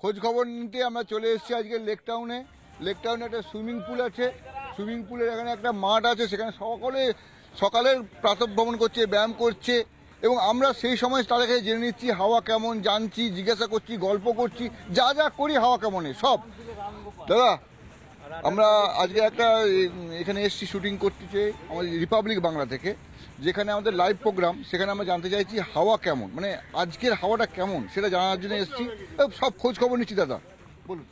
খোঁজ খবর নিতে আমরা চলে এসেছি আজকে লেক টাউনে। লেক টাউনে একটা সুইমিং পুল আছে, সুইমিং পুলের এখানে একটা মাঠ আছে, সেখানে সকালের প্রাতঃভ্রমণ করছে, ব্যায়াম করছে এবং আমরা সেই সময় তাদের কাছে জেনে নিচ্ছি হাওয়া কেমন, জানছি, জিজ্ঞাসা করছি, গল্প করছি, যা যা করি হাওয়া কেমন সব। দাদা, আমরা আজকে একটা এখানে এসেছি শুটিং করতেছে আমাদের রিপাবলিক বাংলা থেকে, যেখানে আমাদের লাইভ প্রোগ্রাম, সেখানে আমরা জানতে চাইছি হাওয়া কেমন, মানে আজকের হাওয়াটা কেমন সেটা জানার জন্য এসেছি, সব খোঁজ খবর নিচ্ছি। দাদা বলুন।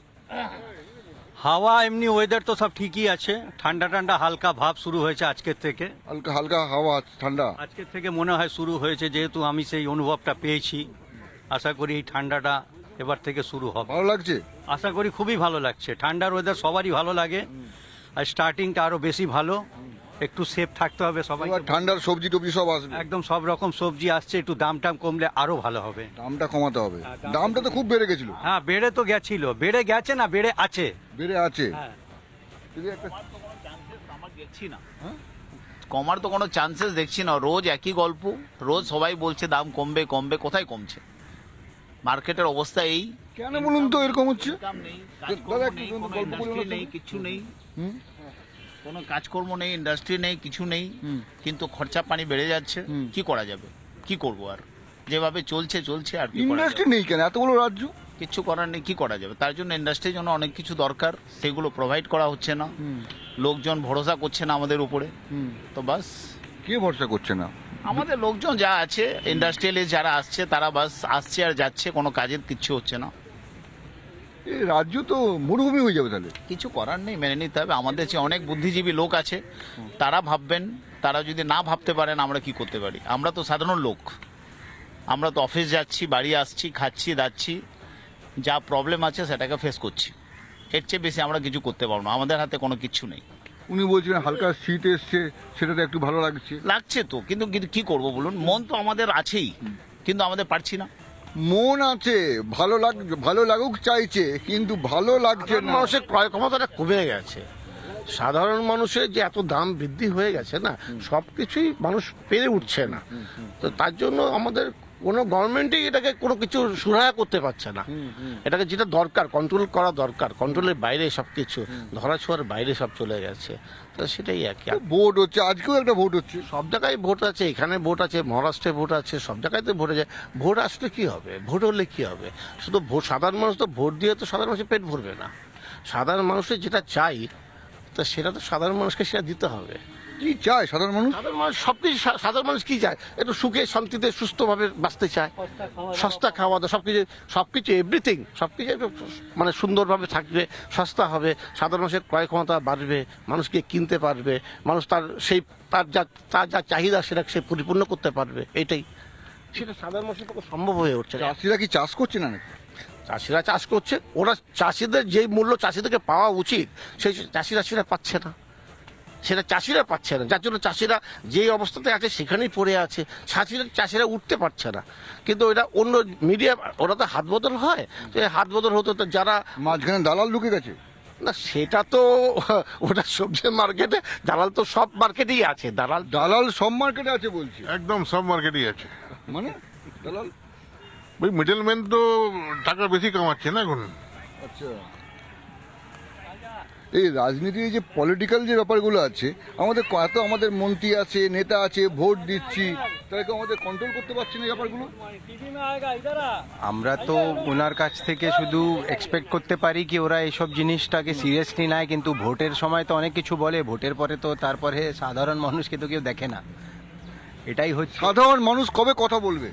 হাওয়া এমনি ওয়েদার তো সব ঠিকই আছে, ঠান্ডা ঠান্ডা হালকা ভাব শুরু হয়েছে আজকের থেকে, হালকা হালকা হাওয়া ঠান্ডা আজকের থেকে মনে হয় শুরু হয়েছে, যেহেতু আমি সেই অনুভবটা পেয়েছি। আশা করি এই ঠান্ডাটা এবার থেকে শুরু হবে। ভালো লাগছে? আশা করি খুবই ভালো লাগছে। ঠান্ডার ওয়েদার সবারই ভালো লাগে, আর স্টার্টিংটা আরো বেশি ভালো। একটু সেফ থাকতে হবে সবাই। ঠান্ডার সবজি টবজি সব আসবে, একদম সব রকম সবজি আসছে, একটু দাম টাম কমলে আরো ভালো হবে। দামটা কমাতে হবে, দামটা তো খুব বেড়ে গেছিল। হ্যাঁ, বেড়ে তো গেছিল, বেড়ে গেছে না, বেড়ে আছে, বেড়ে আছে। কমার তো কোনো চান্সেস দেখছি না, রোজ একই গল্প, রোজ সবাই বলছে দাম কমবে কমবে, কোথায় কমছে? মার্কেটের অবস্থা এই। কেন বলুন তো এরকম হচ্ছে? কিছু নেই, কোনো কাজকর্ম নেই, ইন্ডাস্ট্রি নেই, কিছু নেই, কিন্তু খরচা পানি বেড়ে যাচ্ছে। কি করা যাবে? কি করবো আর? যেভাবে চলছে আর ইন্ডাস্ট্রি নেই কেন? এত বড় রাজ্য, কিছু করার নেই, কি করা যাবে? তার জন্য ইন্ডাস্ট্রির জন্য অনেক কিছু দরকার, সেগুলো প্রোভাইড করা হচ্ছে না, লোকজন ভরসা করছে না আমাদের উপরে। তো বাস, কে ভরসা করছে না? আমাদের লোকজন যা আছে, ইন্ডাস্ট্রিয়ালিস্ট যারা আসছে, তারা বাস আসছে আর যাচ্ছে, কোনো কাজের কিচ্ছু হচ্ছে না। এই রাজ্য তো মরুভূমি হয়ে যাবে তাহলে। কিছু করার নেই, মেনে নিতে হবে। আমাদের চেয়ে অনেক বুদ্ধিজীবী লোক আছে, তারা ভাববেন। তারা যদি না ভাবতে পারেন আমরা কি করতে পারি? আমরা তো সাধারণ লোক, আমরা তো অফিস যাচ্ছি, বাড়ি আসছি, খাচ্ছি দাচ্ছি, যা প্রবলেম আছে সেটাকে ফেস করছি। এর চেয়ে বেশি আমরা কিছু করতে পারবো না, আমাদের হাতে কোনো কিছু নেই। উনি বলছিলেন হালকা শীত এসছে, সেটা তো একটু ভালো লাগছে তো, কিন্তু কি করব বলুন? মন তো আমাদের আছেই, কিন্তু আমাদের পারছি না। মন আছে, ভালো লাগুক চাইছে, কিন্তু ভালো লাগছে না। মানুষের ক্রয় ক্ষমতাটা কমে গেছে, সাধারণ মানুষের যে এত দাম বৃদ্ধি হয়ে গেছে না, সবকিছুই মানুষ পেরে উঠছে না। তো তার জন্য আমাদের কোনো গভর্নমেন্টই এটাকে কোনো কিছু সুরাহা করতে পারছে না। এটাকে যেটা দরকার, কন্ট্রোল করা দরকার, কন্ট্রোলের বাইরে সবকিছু, ধরাছোঁয়ার বাইরে সব চলে গেছে। তো সেটাই আর কি। ভোট হচ্ছে, আজকেও একটা ভোট হচ্ছে, সব জায়গায় ভোট আছে, এখানে ভোট আছে, মহারাষ্ট্রে ভোট আছে, সব জায়গায় তো ভোট আছে। ভোট আসলে কি হবে? ভোট হলে কি হবে? শুধু সাধারণ মানুষ তো ভোট দিয়ে তো সাধারণ মানুষের পেট ভরবে না। সাধারণ মানুষের যেটা চাই, তো সেটা তো সাধারণ মানুষকে সেটা দিতে হবে। কি চায় সাধারণ মানুষ? সাধারণ মানুষ সবকিছু, সাধারণ মানুষ কি চায়? একটু সুখে শান্তিতে সুস্থভাবে বাঁচতে চায়, সস্তা খাওয়া দাওয়া, সবকিছু এভরিথিং, সবকিছু একটু মানে সুন্দরভাবে থাকবে, সস্তা হবে, সাধারণ মানুষের ক্রয় ক্ষমতা বাড়বে, মানুষকে কিনতে পারবে, মানুষ তার যা চাহিদা সেটা সে পরিপূর্ণ করতে পারবে। এটাই, সেটা সাধারণ মানুষের পক্ষে সম্ভব হয়ে উঠছে। চাষিরা কি চাষ করছে না? চাষিরা চাষ করছে, ওরা চাষিদের যেই মূল্য চাষিদেরকে পাওয়া উচিত সেই চাষিরা সেটা পাচ্ছে না, সেটা চাষিরা পাচ্ছে না, যার জন্য চাষিরা যেই অবস্থাতে আছে সেখানেই পড়ে আছে। চাষিরা উঠতে পারছে না। কিন্তু এটা অন্য মিডিয়া, ওরা তো হাত বদল হয়, হাত বদল হতো তো, যারা মাঝখানে দালাল ঢুকে গেছে না, সেটা তো ওটা সবজি মার্কেটে, দালাল তো সব মার্কেটেই আছে। দালাল সব মার্কেটে আছে বলছি? একদম সব মার্কেটেই আছে। মানে দালাল ওই মিডলম্যান তো টাকা বেশি কামাচ্ছে না এখন। আচ্ছা, এই রাজনীতির যে পলিটিক্যাল যে ব্যাপারগুলো আছে, আমাদের মন্ত্রী আছে, নেতা আছে, ভোট দিচ্ছি, তারা কি আমাদের কন্ট্রোল করতে পারছে না এই ব্যাপারগুলো? আমরা তো ওনার কাছ থেকে শুধু এক্সপেক্ট করতে পারি কি ওরা এইসব জিনিসটাকে সিরিয়াসলি নেয়, কিন্তু ভোটের সময় তো অনেক কিছু বলে, ভোটের পরে তো তারপরে সাধারণ মানুষকে তো কেউ দেখে না। এটাই হচ্ছে, সাধারণ মানুষ কবে কথা বলবে?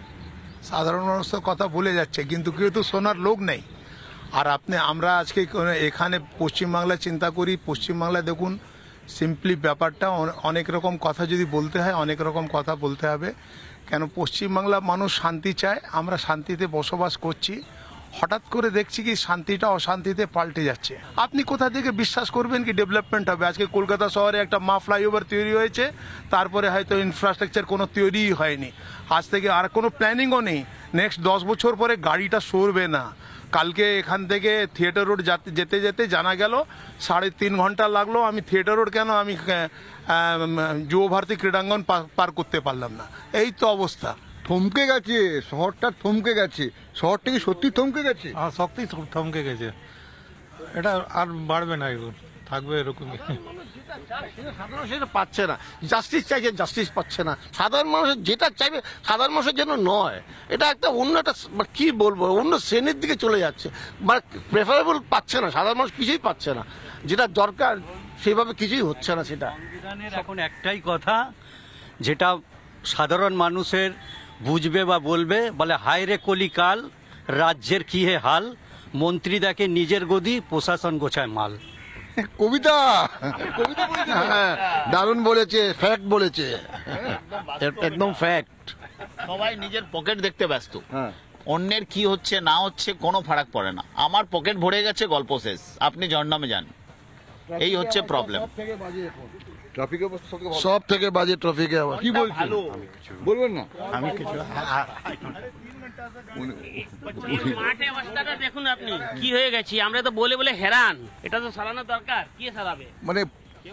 সাধারণ মানুষ তো কথা বলে যাচ্ছে, কিন্তু কেউ তো শোনার লোক নেই। আর আমরা আজকে এখানে পশ্চিমবাংলা চিন্তা করি, পশ্চিমবাংলায় দেখুন সিম্পলি ব্যাপারটা, অনেক রকম কথা যদি বলতে হয়, অনেক রকম কথা বলতে হবে। কেন পশ্চিমবাংলা মানুষ শান্তি চায়, আমরা শান্তিতে বসবাস করছি, হঠাৎ করে দেখছি কি শান্তিটা অশান্তিতে পাল্টে যাচ্ছে। আপনি কোথা থেকে বিশ্বাস করবেন কি ডেভেলপমেন্ট হবে? আজকে কলকাতা শহরে একটা ফ্লাইওভার তৈরি হয়েছে, তারপরে হয়তো ইনফ্রাস্ট্রাকচার কোনো তৈরিই হয়নি, আজ থেকে আর কোনো প্ল্যানিংও নেই। নেক্সট 10 বছর পরে গাড়িটা সরবে না। কালকে এখান থেকে থিয়েটার রোড যেতে যেতে জানা গেল 3.5 ঘন্টা লাগলো। আমি থিয়েটার রোড কেন, আমি যুব ভারতী ক্রীড়াঙ্গন পার করতে পারলাম না। এই তো অবস্থা। থমকে গেছে, শহরটা থমকে গেছে। শহরটা কি সত্যি থমকে গেছে? আর শক্তি থমকে গেছে, এটা আর বাড়বে না, এগুলো থাকবে এরকমই। সাধারণ মানুষ এটা পাচ্ছে না, জাস্টিস চাইছে, জাস্টিস পাচ্ছে না। সাধারণ মানুষ যেটা চাইবে সাধারণ মানুষের জন্য নয়, এটা একটা অন্য একটা কি বলবো অন্য শ্রেণীর দিকে চলে যাচ্ছে, মানে প্রেফারেবল পাচ্ছে না, সাধারণ মানুষ কিছুই পাচ্ছে না, যেটা দরকার সেভাবে কিছুই হচ্ছে না। সেটা সংবিধানের এখন একটাই কথা যেটা সাধারণ মানুষের বুঝবে বা বলবে, বলে হায় রে কলিকাল, রাজ্যের কি হে হাল, মন্ত্রী দেখে নিজের গদি, প্রশাসন গোছায় মাল। কবিতা, কবিতা বলছে। হ্যাঁ, দারুণ বলেছে, ফ্যাক্ট বলেছে, একদম ফ্যাক্ট। সবাই নিজের পকেট দেখতে ব্যস্ত, হ্যাঁ। অন্যের কি হচ্ছে না হচ্ছে কোনো ফারাক পড়ে না। আমার পকেট ভরে গেছে, গল্প শেষ, আপনি জন্নামে যান। এই হচ্ছে প্রবলেম। ট্রাফিকের অবস্থা সবথেকে ভালো। সব থেকে বাজে ট্রাফিকে আবার কি বলছেন? বলবেন না? আমি কিছু মাঠে অবস্থাটা দেখুন আপনি কি হয়ে গেছি, আমরা তো বলে বলে হেরান, এটা তো সারানো দরকার, কি সারাবে? মানে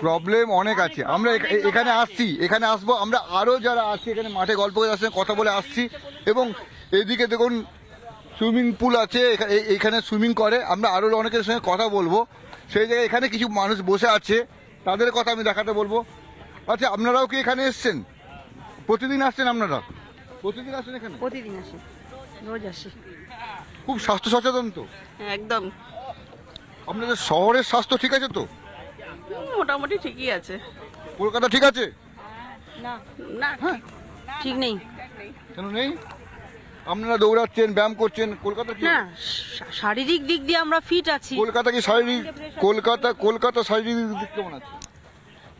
প্রবলেম অনেক আছে। আমরা এখানে আসছি, এখানে আসবো, আমরা আরো যারা আছি এখানে মাঠে গল্প করে আসছি, কথা বলে আসছি। এবং এদিকে দেখুন সুইমিং পুল আছে, এখানে সুইমিং করে। আমরা আরো অনেকের সঙ্গে কথা বলবো। সেই জায়গায় এখানে কিছু মানুষ বসে আছে, তাদের কথা আমি দেখাতে বলবো। আচ্ছা, আপনারাও কি এখানে এসছেন? প্রতিদিন আসছেন আপনারা? প্রতিদিন আসছেন এখানে? প্রতিদিন আসি, রোজ আসি। খুব স্বাস্থ্য সচেতন তো? একদম আপনাদের শহরের স্বাস্থ্য ঠিক আছে তো? মোটামুটি ঠিকই আছে। কলকাতা ঠিক আছে? না না, ঠিক নেই। কেন নেই? আপনারা দৌড়াচ্ছেন, ব্যায়াম করছেন, কলকাতা কি? না, শারীরিক দিক দিয়ে আমরা ফিট আছি। কলকাতা কি শারীরিক, কলকাতা শারীরিক দিক কেমন আছে?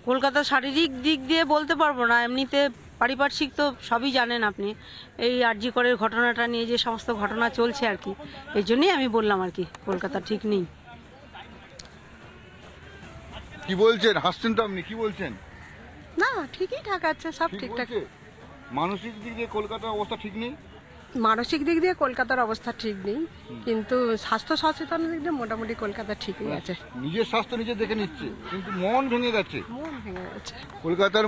কলকাতা শারীরিক দিক দিয়ে বলতে পারবো না, এমনিতে পারিপার্শ্বিক তো সবই জানেন আপনি। এই আরজি করের ঘটনাটা নিয়ে যে সমস্ত ঘটনা চলছে আর কি, এই জন্যই আমি বললাম আর কি কলকাতা ঠিক নেই। কি বলছেন? হাসছেন তো আপনি, কি বলছেন? না, ঠিকই ঠাক আছে, সব ঠিক ঠিকঠাক। বলছে? মানসিক দিক দিয়ে কলকাতার অবস্থা ঠিক নেই? মানসিক দিক দিয়ে কলকাতার অবস্থা ঠিক নেই, কিন্তু স্বাস্থ্য সচেতনের দিক দিয়ে মোটামুটি কলকাতা ঠিকই আছে। নিজের স্বাস্থ্য নিজে দেখে নিচ্ছে, কিন্তু মন ভেঙে গেছে মন ভেঙে গেছে। কলকাতার।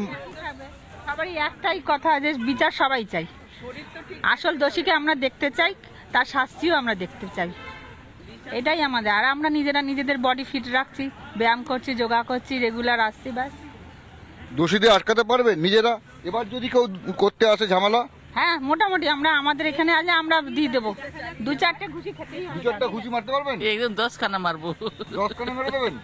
সবারই একটাই কথা যে বিচার সবাই চাই, আসল দোষীকে আমরা দেখতে চাই, তার শাস্তিও আমরা দেখতে চাই, এটাই আমাদের। আর আমরা নিজেরা নিজেদের বডি ফিট রাখছি, ব্যায়াম করছি, যোগা করছি, রেগুলার আসছি, ব্যাস। দোষীদের আটকাতে পারবে নিজেরা? এবার যদি কেউ করতে আসে ঝামেলা? হ্যাঁ, মোটামুটি আমরা আমাদের এখানে আলে আমরা দিয়ে দেবো, 2-4টে ঘুষি খেতেই হবে। 2-4টা ঘুষি মারতে পারবেন? একদম 10 খানা মারবো। 10 খানা মেরে দেবেন?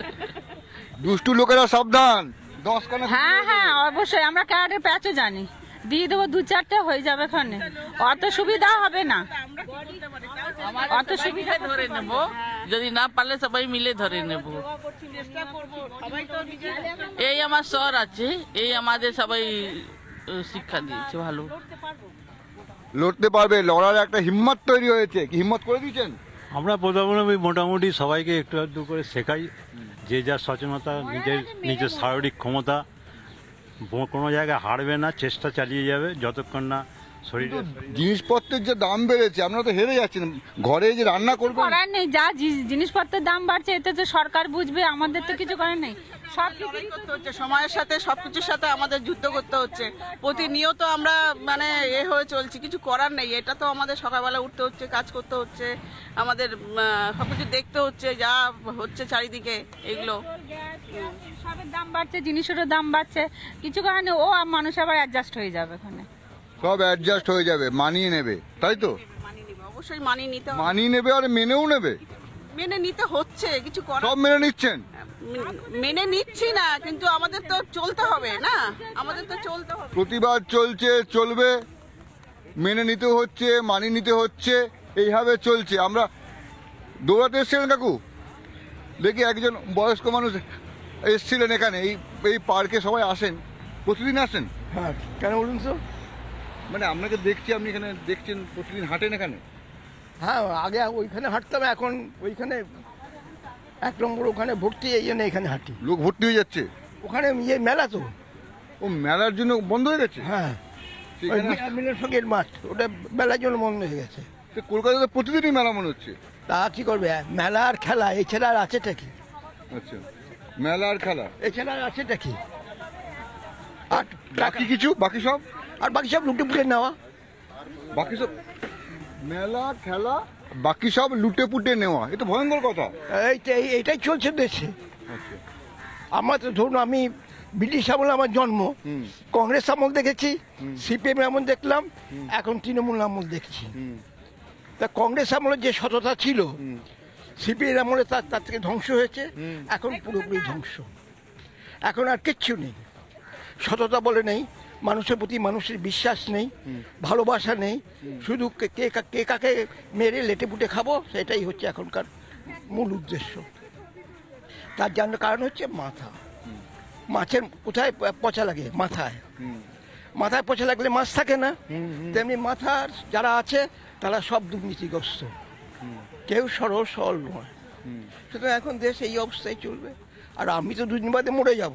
দুষ্টু লোকেরা সাবধান, 10 খানা। হ্যাঁ হ্যাঁ, অবশ্যই আমরা ক্যারেটের প্যাচও জানি, দিয়ে দেবো, 2-4টে হয়ে যাবে এখানে। অত সুবিধা হবে না, অত সুবিধা ধরে নেব, যদি না পারলে সবাই মিলে ধরে নেব। এই আমার স্যার আছে, এই আমাদের সবাই শিক্ষা দিয়েছে ভালো। লড়তে পারবে, লড়ার একটা হিম্মত তৈরি হয়েছে। কি হিম্মত করে দিয়েছেন? আমরা মোটামুটি সবাইকে একটু আধটু করে শেখাই, যে যার সচেতনতা, নিজের শারীরিক ক্ষমতা, কোনো জায়গায় হারবে না, চেষ্টা চালিয়ে যাবে যতক্ষণ না শরীরে। জিনিসপত্রের যে দাম বেড়েছে, আপনারা তো হেরে যাচ্ছেন। ঘরে যে রান্না করবেন, করার নেই, যা জিনিসপত্রের দাম বাড়ছে এতে তো সরকার বুঝবে, আমাদের তো কিছু করার নেই। সব লড়াই করতে হচ্ছে, সময়ের সাথে সবকিছুর সাথে আমাদের যুদ্ধ করতে হচ্ছে। প্রতিনিয়ত আমরা মানে হয়ে চলছি, কিছু করার নেই। এটা তো আমাদের সকালবেলা উঠতে হচ্ছে, কাজ করতে হচ্ছে, আমাদের সবকিছু দেখতে হচ্ছে, যা হচ্ছে চারিদিকে এগুলো। সবের দাম বাড়ছে, জিনিসেরও দাম বাড়ছে, কিছু করার নেই। ও মানুষ আবার অ্যাডজাস্ট হয়ে যাবে, ওখানে সব অ্যাডজাস্ট হয়ে যাবে, মানিয়ে নেবে, তাই তো? মানিয়ে নিবে, অবশ্যই মানিয়ে নিতে হবে। মানিয়ে নেবে আর মেনেও নেবে। মেনে নিতে হচ্ছে, কিছু করার। সব মেনে নিচ্ছেন? মেনে নিচ্ছি না, কিন্তু আমাদের তো চলতে হবে না, আমাদের তো চলতে হবে। প্রতিবাদ চলছে, চলবে, মেনে নিতে হচ্ছে, মানিয়ে নিতে হচ্ছে, এইভাবে চলছে। আমরা দৌড়াতে এসেছিলেন কাকু, দেখি একজন বয়স্ক মানুষ এসেছিলেন এখানে, এই পার্কে সবাই আসেন, প্রতিদিন আসেন? হ্যাঁ, কেন বলুন তো? মানে আপনাকে দেখছি, আপনি এখানে দেখছেন, প্রতিদিন হাঁটেন এখানে? হ্যাঁ, আগে ওইখানে হাঁটতাম, এখন ওইখানে 1 নম্বর ওখানে ভর্তি, এই জন্য এখানে হাঁটি। লোক ভর্তি হয়ে যাচ্ছে ওখানে মেলা তো। ও, মেলার জন্য বন্ধ হয়ে গেছে? হ্যাঁ, সেখানে মিলের সঙ্গে মাঠ, ওটা মেলার জন্য বন্ধ হয়ে গেছে। তো কলকাতাতে প্রতিদিনই মেলা মনে হচ্ছে। তা কি করবে, মেলা আর খেলা, এছাড়া আর আছেটা কি? আচ্ছা, মেলা আর খেলা, এছাড়া আর আছেটা কি? আর বাকি কিছু, বাকি সব আর বাকি সব লুটে পুটে নেওয়া। বাকি সব মেলা খেলা বাকি সব লুটে পুটে নেওয়া, এটা ভয়ঙ্কর কথা। এইটাই চলছে দেশে। আমার তো ধরুন, আমি ব্রিটিশ আমলে আমার জন্ম, কংগ্রেস আমল দেখেছি, সিপিএম আমল দেখলাম, এখন তৃণমূল আমল দেখছি। তা কংগ্রেস আমলে যে সততা ছিল, সিপিএম আমলে তার থেকে ধ্বংস হয়েছে, এখন পুরোপুরি ধ্বংস। এখন আর কিচ্ছু নেই, সততা বলে নেই, মানুষের প্রতি মানুষের বিশ্বাস নেই, ভালোবাসা নেই, শুধু কে কাকে মেরে লেটে পুটে খাবো, সেটাই হচ্ছে এখনকার মূল উদ্দেশ্য। তার জন্য কারণ হচ্ছে মাথা। মাছের কোথায় পচা লাগে? মাথায়। মাথায় পচা লাগলে মাছ থাকে না, তেমনি মাথার যারা আছে তারা সব দুর্নীতিগ্রস্ত, কেউ সরল নয়। সুতরাং এখন দেশ এই অবস্থায় চলবে। আর আমি তো দুদিন বাদে মরে যাব,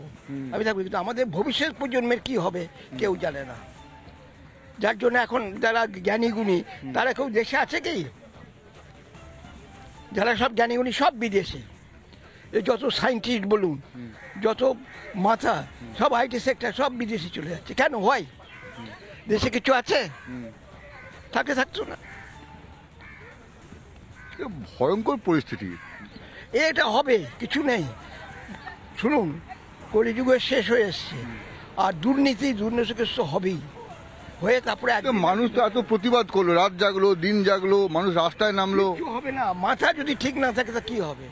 আমি থাকবো, কিন্তু আমাদের ভবিষ্যৎ প্রজন্মের কি হবে কেউ জানে না। যার জন্য এখন যারা জ্ঞানী গুণী তারা কেউ দেশে আছে কি? যারা সব জ্ঞানী গুণী সব বিদেশে। এই যত সায়েন্টিস্ট বলুন, যত মাথা, সব আইটি সেক্টর সব বিদেশে চলে যাচ্ছে। কেন হয়? দেশে কিছু আছে? থাকতো না। ভয়ঙ্কর পরিস্থিতি। এটা হবে, কিছু নেই। শুনুন, কলিযুগের শেষ হয়ে এসছে, আর দুর্নীতিগ্রস্ত হবেই, হয়ে তারপরে মানুষ তো এত প্রতিবাদ করলো, রাত জাগলো, দিন জাগলো, মানুষ রাস্তায় নামলো, কিছু হবে না। মাথা যদি ঠিক না থাকে তা কি হবে?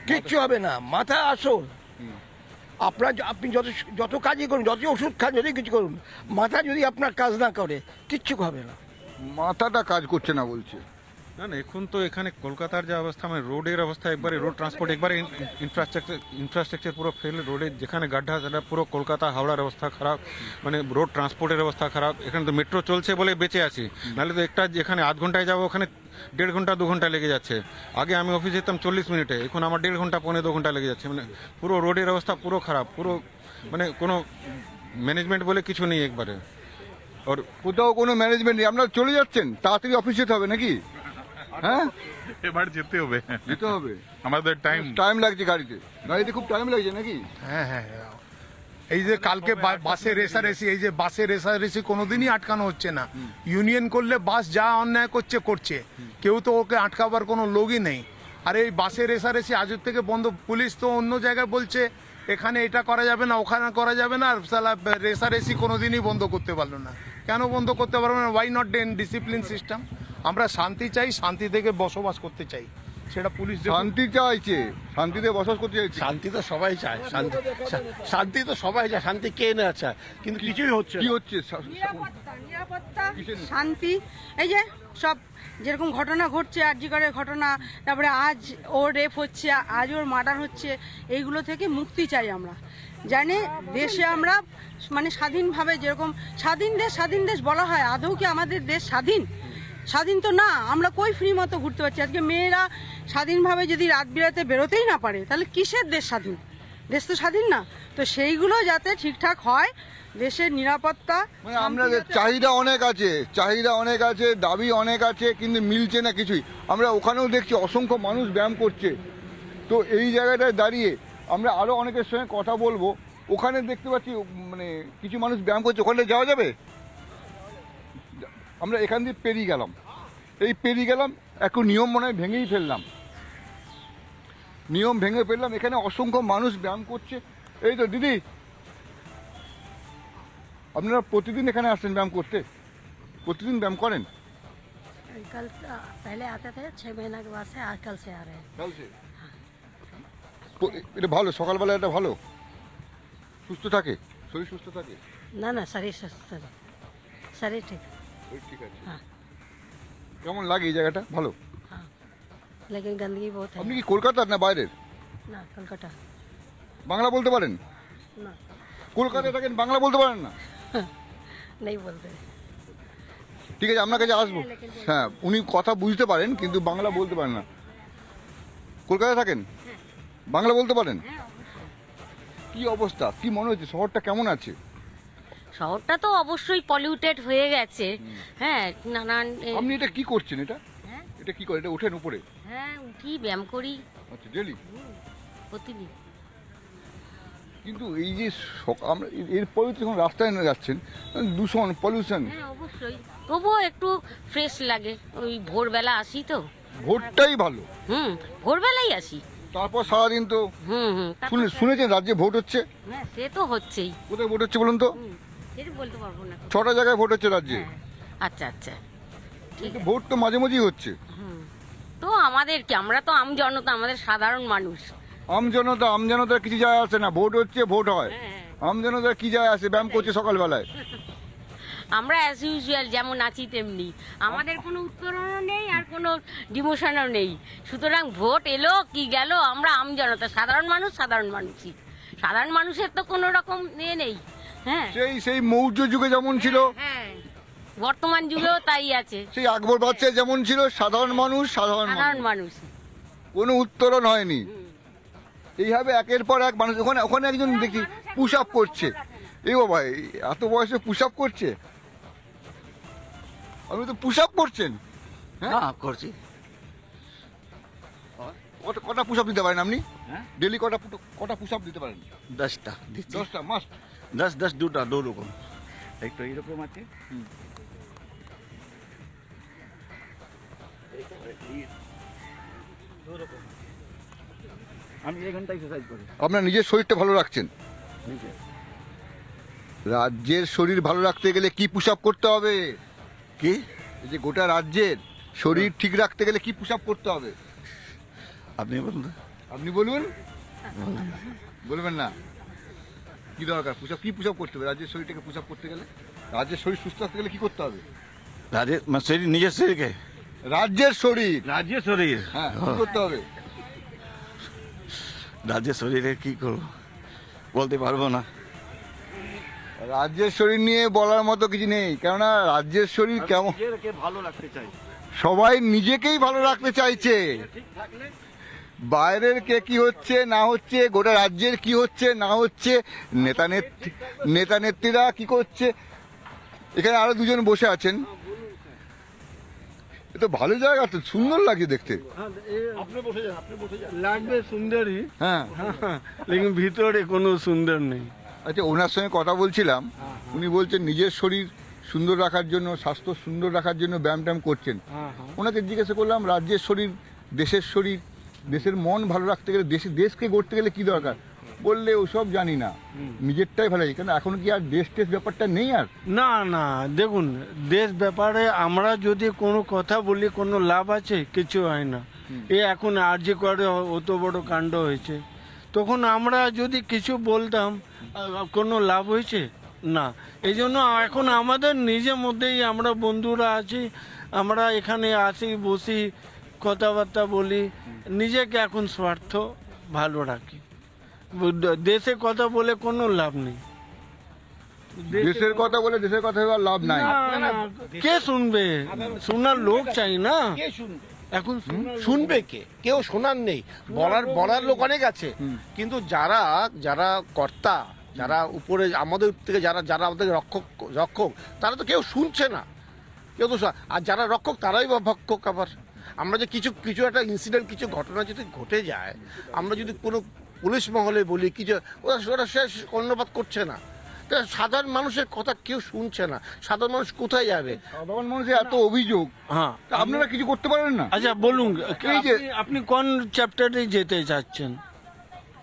কিচ্ছু হবে না। মাথা আসল। আপনি যত কাজই করুন, যত ওষুধ খান, যদি কিছু করুন, মাথা যদি আপনার কাজ না করে কিচ্ছু হবে না। মাথাটা কাজ করছে না বলছে। না না, এখন তো এখানে কলকাতার যে অবস্থা, মানে রোডের অবস্থা একবারে, রোড ট্রান্সপোর্ট একবারে ইনফ্রাস্ট্রাকচার পুরো ফেল, রোডে যেখানে গাড্ডা সেটা পুরো কলকাতা হাওড়ার অবস্থা খারাপ, মানে রোড ট্রান্সপোর্টের অবস্থা খারাপ। এখানে তো মেট্রো চলছে বলে বেঁচে আছি, নাহলে তো একটা যেখানে আধ ঘন্টায় যাবো ওখানে 1.5 ঘন্টা 2 ঘন্টা লেগে যাচ্ছে। আগে আমি অফিসে যেতাম 40 মিনিটে, এখন আমার 1.5 ঘন্টা 1.25 ঘন্টা লেগে যাচ্ছে। মানে পুরো রোডের অবস্থা পুরো খারাপ, পুরো মানে কোনো ম্যানেজমেন্ট বলে কিছু নেই একবারে। আর কোথাও কোনো ম্যানেজমেন্ট নেই। আপনারা চলে যাচ্ছেন, তাড়াতাড়ি অফিস যেতে হবে নাকি? হ্যাঁ, এবার যেতে হবে। আমাদের টাইম লাগছে, গাড়িতে খুব টাইম লাগছে নাকি? হ্যাঁ, এই যে কালকে বাসে রেসারেসি, এই যে বাসে রেসারেসি কোনোদিনই আটকানো হচ্ছে না। ইউনিয়ন করলে বাস যা অন্যায় করছে, কেউ তো ওকে আটকাবার কোনো লোকই নেই। আর এই বাসে রেসারেসি আজের থেকে বন্ধ। পুলিশ তো অন্য জায়গায় বলছে এখানে এটা করা যাবে না, ওখানে করা যাবে না, আর সালা রেসারেসি কোনোদিনই বন্ধ করতে পারলো না। কেন বন্ধ করতে পারবো না? Why not discipline system? আমরা শান্তি চাই, শান্তি থেকে বসবাস করতে চাই। সেটা পুলিশ শান্তি চাইছে, শান্তিতে বসবাস করতে চাইছে। শান্তি তো সবাই চায়, শান্তি তো সবাই চায়, শান্তি কে না চায়, কিন্তু কিছুই হচ্ছে কি হচ্ছে? নিরাপত্তা, শান্তি, এই যে সব যেরকম ঘটনা ঘটছে, আরজিকরের ঘটনা, তারপরে আজ ওর রেপ হচ্ছে, আজ ওর মার্ডার হচ্ছে, এইগুলো থেকে মুক্তি চাই আমরা। জানি দেশে আমরা মানে স্বাধীনভাবে, যেরকম স্বাধীন দেশ বলা হয়, আদৌ কি আমাদের দেশ স্বাধীন তো না। আমরা কই ফ্রি মতো ঘুরতে পারছি। আজকে মেয়েরা স্বাধীনভাবে যদি রাত বিরাতে বেরোতেই না পারে, তাহলে কিসের দেশ স্বাধীন? দেশ তো স্বাধীন না। তো সেইগুলো যাতে ঠিকঠাক হয়, দেশের নিরাপত্তা, মানে আমাদের চাহিদা অনেক আছে, দাবি অনেক আছে, কিন্তু মিলছে না কিছুই। আমরা ওখানেও দেখছি অসংখ্য মানুষ ব্যায়াম করছে। তো এই জায়গাটায় দাঁড়িয়ে আমরা আরো অনেকের সঙ্গে কথা বলবো। ওখানে দেখতে পাচ্ছি মানে কিছু মানুষ ব্যায়াম করছে, ওখানে যাওয়া যাবে? আমরা এখান দিয়ে পেরিয়ে গেলাম, একটু নিয়ম মনে হয় ভেঙে ফেললাম। এখানে অসংখ্য মানুষ ব্যায়াম করছে। এই তো দিদি, আপনারা প্রতিদিন এখানে আসছেন ব্যায়াম করতে? প্রতিদিন ব্যায়াম করেন? कल पहले आते थे 6 महीना के बाद से, आज कल से आ रहे हैं। এটা ভালো, সকালবেলা এটা ভালো, সুস্থ থাকে, শরীর সুস্থ থাকে। ना ना, शरीर सुस्त, शरीर ठीक আছে। हाँ। কেমন লাগে এই জায়গাটা? ভালো। हाँ, लेकिन गंदगी बहुत है। আপনি কি কলকাতার না বাইরের? ना, कलकत्ता। বাংলা বলতে পারেন? ना, কলকাতায় থাকেন, বাংলা বলতে পারেন না? नहीं बोलते। ঠিক আছে, আপনার কাছে আসবো। হ্যাঁ, উনি কথা বুঝতে পারেন কিন্তু বাংলা বলতে পারেন না। কলকাতায় থাকেন, বাংলা বলতে পারেন? কি অবস্থা, কি মনে হচ্ছে, শহরটা কেমন আছে? শহরটা তো অবশ্যই পলিউটেড হয়ে গেছে। হ্যাঁ, নানান। আপনি এটা কি করছেন? এটা কি করে? এটা ওঠেন উপরে? হ্যাঁ, উঠি, ব্যায়াম করি। আচ্ছা, ডেলি? প্রতিদিন। কিন্তু এই যে আমরা এরপরে তো যখন রাস্তায় যাচ্ছেন দূষণ পলিউশন, হ্যাঁ অবশ্যই, তবুও একটু ফ্রেশ লাগে। ওই ভোরবেলা আসি তো। ভোটটাই ভালো। ভোরবেলাই আসি। তারপর সারাদিন তো শুনেছেন রাজ্যে ভোট হচ্ছে। হ্যাঁ সে তো হচ্ছেই। কোথায় ভোট হচ্ছে বলুন তো? সেটা বলতে পারবো না। 6টা জায়গায় ভোট হচ্ছে রাজ্যে। আচ্ছা আচ্ছা, ঠিক আছে। ভোট তো মাঝে মাঝেই হচ্ছে। তো আমাদের কি, আমরা তো আমজনতা, আমাদের সাধারণ মানুষ। আমজনতার কিছু যায় আসে না, ভোট হচ্ছে ভোট হয়। আমজনতার কি যায় আসে, ব্যায়াম করছে সকালবেলায়। আমরা অ্যাজ ইউজুয়াল যেমন আছি তেমনি, আমাদের কোনো উত্তরণও নেই আর কোনো ডিমোশনও নেই। সুতরাং ভোট এলো কি গেল, আমরা আমজনতা, সাধারণ মানুষ সাধারণ মানুষই। সাধারণ মানুষের তো কোনো রকম ইয়ে নেই। হ্যাঁ সেই মৌর্য যুগে যেমন ছিল, হ্যাঁ বর্তমান যুগেও তাই আছে। সেই আকবর বাদশাহ যেমন ছিল, সাধারণ মানুষ সাধারণ মানুষ, কোনো উত্তরণ হয়নি। এইভাবে একের পর এক মানুষ, ওখানে একজন দেখি পুশ আপ করছে। এই বাবা, এত বয়সে পুশ আপ করছে? আপনি তো পুশ আপ করছেন? হ্যাঁ করছি। কটা পুশ আপ দিতে পারেন আপনি ডেলি? কটা পুশ আপ দিতে পারেন? 10টা। 10টা মাস্ট? 10 দুটা, দু রকম। একটা এইরকম আছে, আমি 1 ঘন্টা এক্সারসাইজ করি। আপনার নিজের শরীরটা ভালো রাখছেন? রাজ্যের শরীর ভালো রাখতে গেলে কি পুশ আপ করতে হবে? কি এই যে গোটা রাজ্যের শরীর ঠিক রাখতে গেলে কি পুশ আপ করতে হবে? আপনি বলুন। আপনি বলুন। বলবেন না? কি দরকার পুশ আপ? কি পুশ আপ করতে হবে রাজ্যের শরীরটাকে পুশ আপ করতে গেলে? রাজ্যের শরীর সুস্থ রাখতে গেলে কি করতে হবে? নিজের শরীরকে, রাজ্যের শরীর, হ্যাঁ কি করতে হবে? রাজ্যের শরীরে কি করবো বলতে পারবো না। রাজ্যের শরীর নিয়ে বলার মতো কিছু নেই, কেননা রাজ্যের শরীর কেমন, ভালো রাখতে চাই। সবাই নিজেকেই ভালো রাখতে চাইছে। বাইরের কে কি হচ্ছে না হচ্ছে, গোটা রাজ্যের কি হচ্ছে না হচ্ছে, নেতা নেত্রীরা কি করছে। এখানে আরো দুজন বসে আছেন, এ তো ভালো জায়গা, তো সুন্দর লাগছে দেখতে। লাগবে সুন্দরই, হ্যাঁ, লেকিন ভিতরে কোনো সুন্দর নেই। আচ্ছা, ওনার সঙ্গে কথা বলছিলাম, উনি বলছেন নিজের শরীর সুন্দর রাখার জন্য, স্বাস্থ্য সুন্দর রাখার জন্য ব্যায়াম ট্যায়াম করছেন। ওনাকে জিজ্ঞাসা করলাম রাজ্যের শরীর, দেশের শরীর, দেশের মন ভালো রাখতে গেলে, দেশকে গড়তে গেলে কি দরকার? বললে ওসব জানি না, নিজেরটাই ভালো লাগে। কেন এখন কি আর দেশ ব্যাপারটা নেই আর? না না, দেখুন দেশ ব্যাপারে আমরা যদি কোনো কথা বলি কোনো লাভ আছে? কিছু হয় না। এখন আরজি করে অত বড় কাণ্ড হয়েছে, তখন আমরা যদি কিছু বলতাম কোনো লাভ হয়েছে না। এই জন্য এখন আমাদের নিজের মধ্যেই আমরা বন্ধুরা আছি, আমরা এখানে আসি বসি কথাবার্তা বলি, নিজেকে এখন স্বার্থ ভালো রাখি। দেশের কথা বলে কোনো লাভ নেই। দেশের কথা বলে দেশের কথা লাভ নাই। কে শুনবে? শোনার লোক চাই না। এখন শুনবে কে? কেউ শোনার নেই। বলার লোক অনেক আছে, কিন্তু যারা কর্তা, যারা উপরে আমাদের থেকে যারা আমাদের রক্ষক, তারা তো কেউ শুনছে না। কেউ তো, আর যারা রক্ষক তারাই বা ভক্ষক। আবার আমরা যে কিছু একটা ইনসিডেন্ট, কিছু ঘটনা যদি ঘটে যায়, আমরা যদি কোনো পুলিশ মহলে বলি কিছু, ওরা শেষ কর্ণপাত করছে না। সাধারণ মানুষের কথা কেউ শুনছে না। সাধারণ মানুষ কোথায় যাবে? সাধারণ মানুষের এত অভিযোগ, হ্যাঁ, আপনারা কিছু করতে পারেন না? আচ্ছা বলুন, আপনি কোন চ্যাপ্টারে যেতে চাচ্ছেন?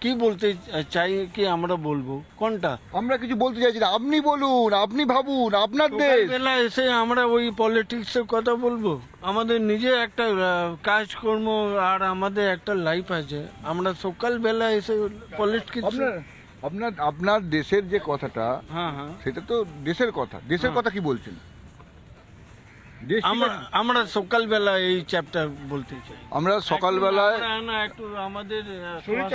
কি বলতে চাই কি আমরা বলবো? কোনটা? আমরা কিছু বলতে চাইছি না, আপনি বলুন, আপনি ভাবুন, আপনার দেশ। বেলা এসে আমরা ওই পলিটিক্সের কথা বলবো? আমাদের নিজে একটা কাজকর্ম আর আমাদের একটা লাইফ আছে। আমরা সকালবেলা এসে পলিটিক্স, আপনার দেশের যে কথাটা, সেটা তো দেশের কথা। দেশের কথা কি বলছেন? আমরা সকালবেলা এই চ্যাপ্টার বলতে চাই। আমরা সকালবেলায় একটু আমাদের শরীর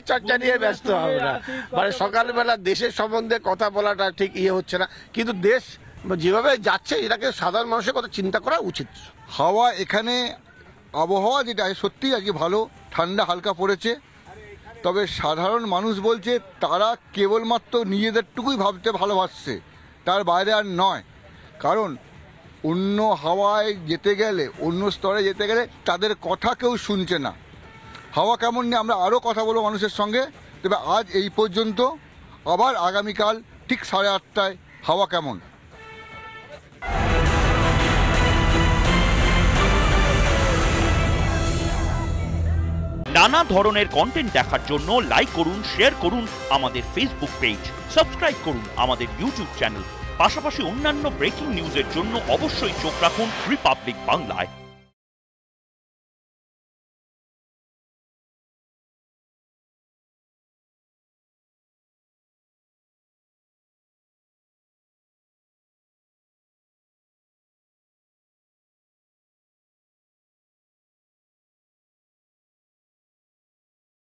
চর্চা নিয়ে ব্যস্ত আমরা, মানে সকালবেলা দেশের সম্বন্ধে কথা বলাটা ঠিক হচ্ছে না। কিন্তু দেশ যেভাবে যাচ্ছে, এটাকে সাধারণ মানুষের কথা চিন্তা করা উচিত। হাওয়া এখানে, আবহাওয়া যেটা সত্যি আজকে ভালো, ঠান্ডা হালকা পড়েছে। তবে সাধারণ মানুষ বলছে তারা কেবলমাত্র নিজেদেরটুকুই ভাবতে ভালোবাসছে, তার বাইরে আর নয়। কারণ অন্য হাওয়ায় যেতে গেলে, অন্য স্তরে যেতে গেলে তাদের কথা কেউ শুনছে না। হাওয়া কেমন নিয়ে আমরা আরও কথা বলবো মানুষের সঙ্গে। তবে আজ এই পর্যন্ত, আবার আগামীকাল ঠিক 8:30টায় হাওয়া কেমন। নানা ধরনের কন্টেন্ট দেখার জন্য লাইক করুন, শেয়ার করুন আমাদের ফেসবুক পেজ, সাবস্ক্রাইব করুন আমাদের ইউটিউব চ্যানেল। পাশাপাশি অন্যান্য ব্রেকিং নিউজের জন্য অবশ্যই চোখ রাখুন রিপাবলিক বাংলায়।